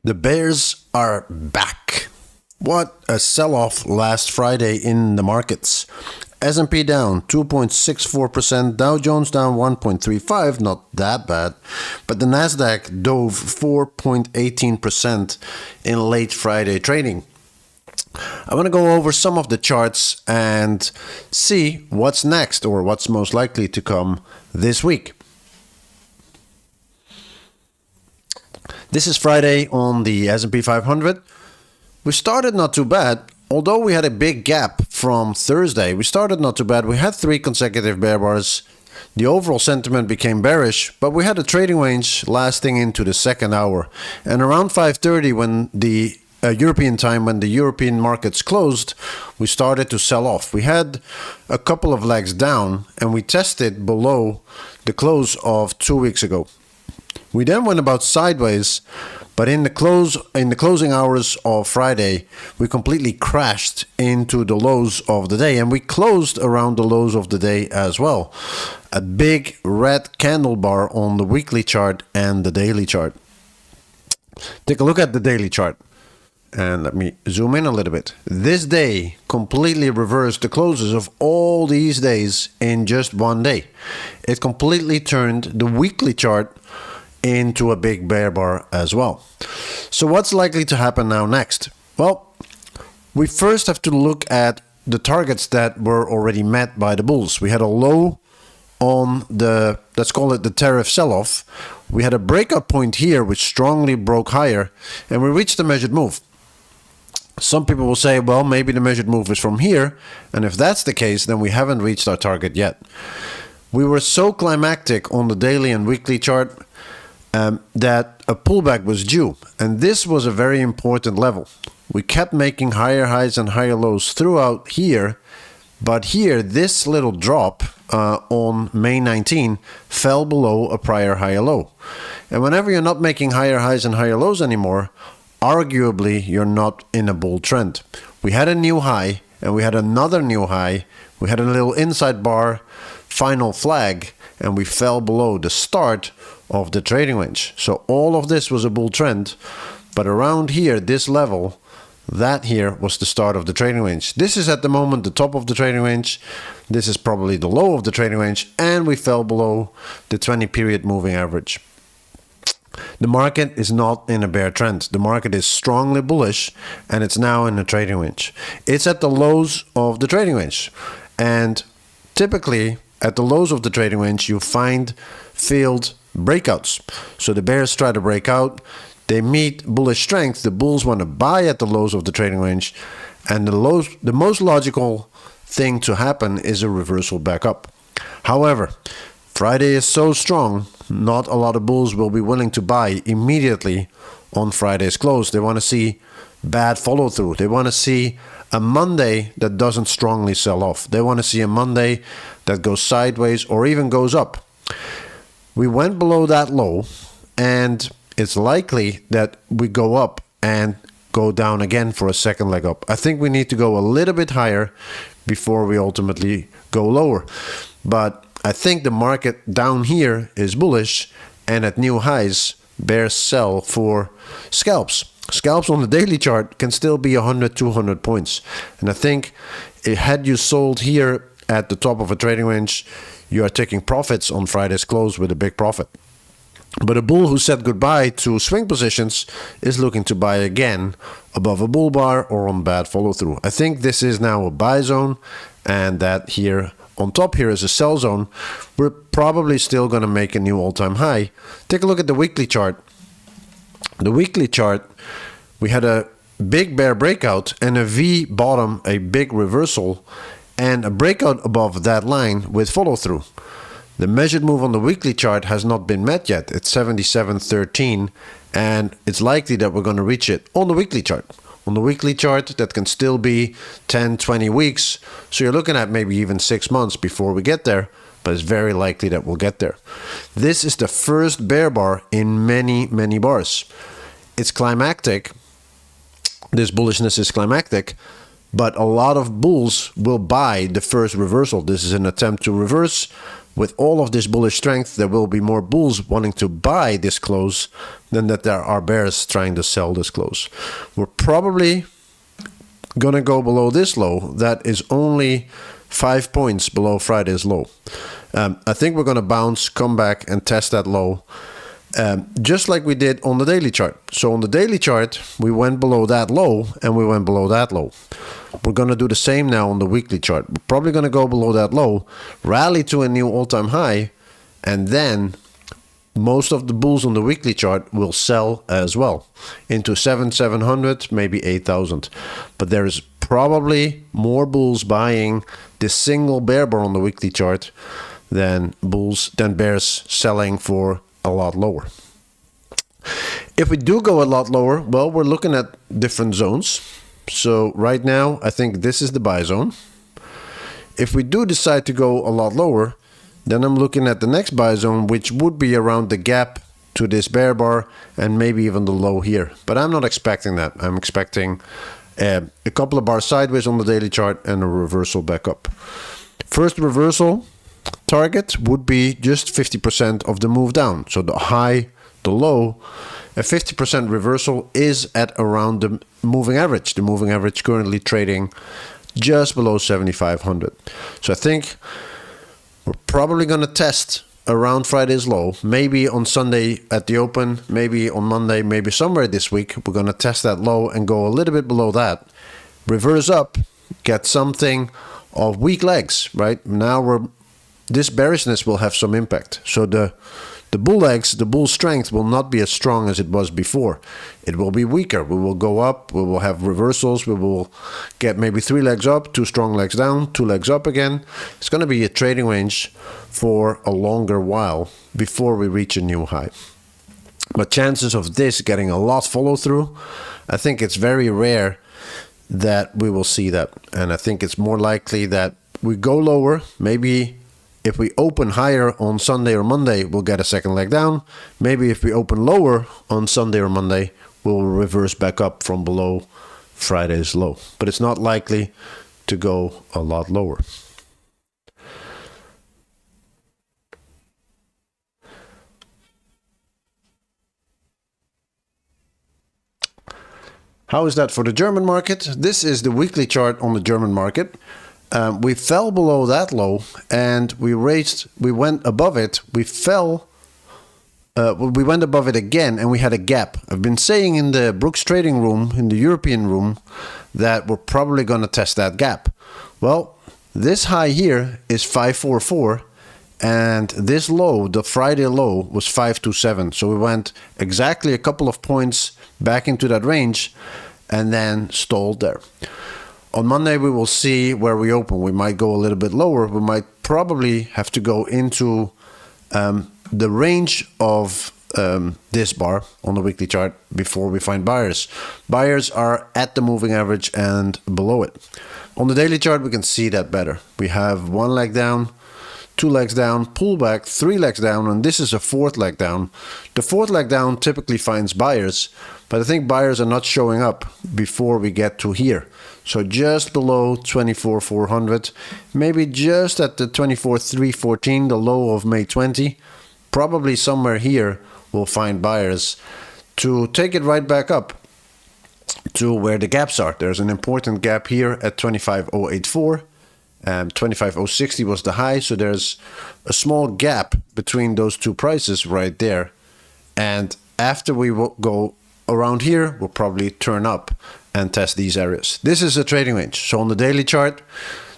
The bears are back. What a sell-off last Friday in the markets. S&P down 2.64%, Dow Jones down 1.35%, not that bad, but the Nasdaq dove 4.18% in late Friday trading. I want to go over some of the charts and see what's next or what's most likely to come this week. This is Friday on the S&P 500. We started not too bad, although we had a big gap from Thursday. We started not too bad. We had 3 consecutive bear bars. The overall sentiment became bearish, but we had a trading range lasting into the second hour. And around 5:30, when the European time, when the European markets closed, we started to sell off. We had a couple of legs down, and we tested below the close of 2 weeks ago. We then went about sideways, but in the closing hours of Friday, we completely crashed into the lows of the day, and we closed around the lows of the day as well. A big red candle bar on the weekly chart and the daily chart. Take a look at the daily chart. And let me zoom in a little bit. This day completely reversed the closes of all these days in just one day. It completely turned the weekly chart into a big bear bar as well. So what's likely to happen now next? Well, we first have to look at the targets that were already met by the bulls. We had a low on the, let's call it the tariff sell-off. We had a breakout point here which strongly broke higher, and we reached the measured move. Some people will say, well, maybe the measured move is from here, and if that's the case, then we haven't reached our target yet. We were so climactic on the daily and weekly chart that a pullback was due, and this was a very important level. We kept making higher highs and higher lows throughout here, but here this little drop on May 19 fell below a prior higher low. And whenever you're not making higher highs and higher lows anymore, arguably you're not in a bull trend. We had a new high and we had another new high. We had a little inside bar final flag, and we fell below the start of the trading range. So all of this was a bull trend, but around here, this level, that here was the start of the trading range. This is at the moment the top of the trading range. This is probably the low of the trading range, and we fell below the 20 period moving average. The market is not in a bear trend. The market is strongly bullish, and it's now in the trading range. It's at the lows of the trading range, and typically at the lows of the trading range, you find failed breakouts. So the bears try to break out, they meet bullish strength, the bulls want to buy at the lows of the trading range, and the most logical thing to happen is a reversal back up. However, Friday is so strong, not a lot of bulls will be willing to buy immediately on Friday's close. They want to see bad follow through. They want to see a Monday that doesn't strongly sell off. They want to see a Monday that goes sideways or even goes up. We went below that low, and it's likely that we go up and go down again for a second leg up. I think we need to go a little bit higher before we ultimately go lower. But I think the market down here is bullish, and at new highs, bears sell for scalps. Scalps on the daily chart can still be 100, 200 points. And I think had you sold here at the top of a trading range, you are taking profits on Friday's close with a big profit. But a bull who said goodbye to swing positions is looking to buy again above a bull bar or on bad follow through. I think this is now a buy zone, and that here on top here is a sell zone. We're probably still going to make a new all-time high. Take a look at the weekly chart. The weekly chart, we had a big bear breakout and a V bottom, a big reversal, and a breakout above that line with follow through. The measured move on the weekly chart has not been met yet. It's 77.13, and it's likely that we're going to reach it on the weekly chart. On the weekly chart, that can still be 10, 20 weeks. So you're looking at maybe even 6 months before we get there, but it's very likely that we'll get there. This is the first bear bar in many, many bars. It's climactic. This bullishness is climactic, but a lot of bulls will buy the first reversal. This is an attempt to reverse with all of this bullish strength, there will be more bulls wanting to buy this close than that there are bears trying to sell this close. We're probably going to go below this low. That is only 5 points below Friday's low. I think we're going to bounce, come back and test that low, just like we did on the daily chart. So on the daily chart, we went below that low and we went below that low. We're going to do the same now on the weekly chart. We're probably going to go below that low, rally to a new all-time high, and then most of the bulls on the weekly chart will sell as well into 700, maybe 8,000. But there is probably more bulls buying this single bear bar on the weekly chart than bears selling for a lot lower. If we do go a lot lower, well, we're looking at different zones. So right now, I think this is the buy zone. If we do decide to go a lot lower, then I'm looking at the next buy zone, which would be around the gap to this bear bar and maybe even the low here. But I'm not expecting that. I'm expecting a couple of bars sideways on the daily chart and a reversal back up. First reversal target would be just 50% of the move down. So the high, the low, a 50% reversal is at around the moving average. The moving average currently trading just below 7,500. So I think we're probably going to test around Friday's low, maybe on Sunday at the open, maybe on Monday, maybe somewhere this week. We're going to test that low and go a little bit below that, reverse up, get something of weak legs, right? Now this bearishness will have some impact. So the bull legs, the bull strength will not be as strong as it was before. It will be weaker. We will go up, we will have reversals, we will get maybe 3 legs up, 2 strong legs down, 2 legs up again. It's going to be a trading range for a longer while before we reach a new high. But chances of this getting a lot follow through, I think it's very rare that we will see that. And I think it's more likely that we go lower, maybe. If we open higher on Sunday or Monday, we'll get a second leg down. Maybe if we open lower on Sunday or Monday, we'll reverse back up from below Friday's low. But it's not likely to go a lot lower. How is that for the German market? This is the weekly chart on the German market. We fell below that low and we went above it. We went above it again and we had a gap. I've been saying in the Brooks trading room, in the European room, that we're probably going to test that gap. Well, this high here is 544 and this low, the Friday low, was 527. So we went exactly a couple of points back into that range and then stalled there. On Monday, we will see where we open. We might go a little bit lower. We might probably have to go into the range of this bar on the weekly chart before we find buyers. Buyers are at the moving average and below it. On the daily chart, we can see that better. We have 1 leg down, 2 legs down, pullback, 3 legs down, and this is a 4th leg down. The 4th leg down typically finds buyers, but I think buyers are not showing up before we get to here. So just below 24,400, maybe just at the 24,314, the low of May 20, probably somewhere here we'll find buyers to take it right back up to where the gaps are. There's an important gap here at 25,084. 25,060 was the high, so there's a small gap between those two prices right there. And after we will go around here, we'll probably turn up and test these areas. This is a trading range. So on the daily chart,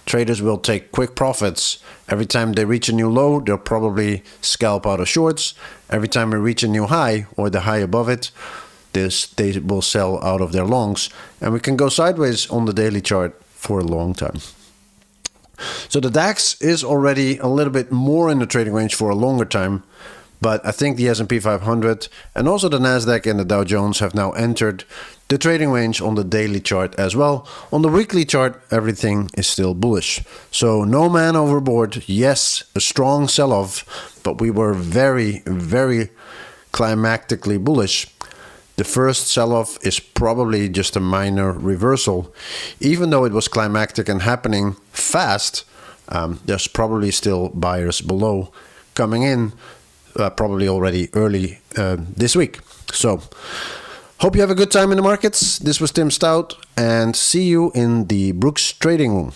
traders will take quick profits. Every time they reach a new low, they'll probably scalp out of shorts. Every time we reach a new high or the high above it, they will sell out of their longs. And we can go sideways on the daily chart for a long time. So the DAX is already a little bit more in the trading range for a longer time. But I think the S&P 500 and also the Nasdaq and the Dow Jones have now entered the trading range on the daily chart as well. On the weekly chart, everything is still bullish. So no man overboard. Yes, a strong sell-off, but we were very, very climactically bullish. The first sell-off is probably just a minor reversal. Even though it was climactic and happening fast, There's probably still buyers below coming in, probably already early this week. So hope you have a good time in the markets. This was Tim Stout, and see you in the Brooks trading room.